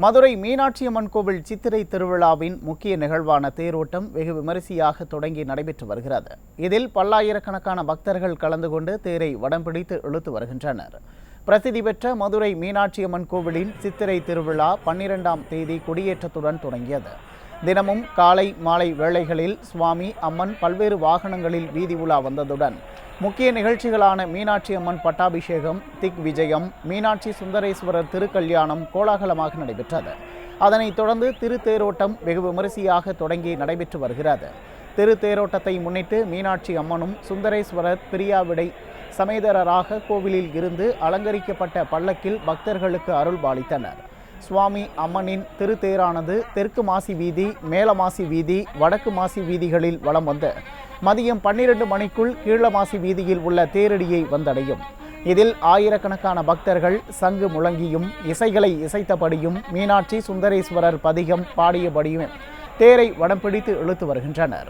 மதுரை மீனாட்சி அம்மன் கோவில் சித்திரை திருவிழாவின் முக்கிய நிகழ்வான தேரோட்டம் வெகு விமரிசையாக தொடங்கி நடைபெற்று வருகிறது. இதில் பல்லாயிரக்கணக்கான பக்தர்கள் கலந்து கொண்டு தேரை வடம் பிடித்து இழுத்து வருகின்றனர். பிரசித்தி பெற்ற மதுரை மீனாட்சி அம்மன் கோவிலின் சித்திரை திருவிழா 12ஆம் தேதி கொடியேற்றத்துடன் தொடங்கியது. தினமும் காலை மாலை வேளைகளில் சுவாமி அம்மன் பல்வேறு வாகனங்களில் வீதி உலா வந்ததுடன் முக்கிய நிகழ்ச்சிகளான மீனாட்சி அம்மன் பட்டாபிஷேகம், திக் விஜயம், மீனாட்சி சுந்தரேஸ்வரர் திருக்கல்யாணம் கோலாகலமாக நடைபெற்றது. அதனைத் தொடர்ந்து திருத்தேரோட்டம் வெகு விமரிசையாக தொடங்கி நடைபெற்று வருகிறது. திருத்தேரோட்டத்தை முன்னிட்டு மீனாட்சி அம்மனும் சுந்தரேஸ்வரர் பிரியாவிடை சமேதரராக கோவிலில் இருந்து அலங்கரிக்கப்பட்ட பல்லக்கில் பக்தர்களுக்கு அருள் பாலித்தனர். சுவாமி அம்மனின் திருத்தேரானது தெற்கு மாசி வீதி, மேலமாசி வீதி, வடக்கு மாசி வீதிகளில் வலம் வந்து மதியம் 12 மணிக்குள் கீழமாசி வீதியில் உள்ள தேரடியை வந்தடையும். இதில் ஆயிரக்கணக்கான பக்தர்கள் சங்கு முழங்கியும் இசைகளை இசைத்தபடியும் மீனாட்சி சுந்தரேஸ்வரர் பதிகம் பாடியபடியும் தேரை வடம் பிடித்து இழுத்து வருகின்றனர்.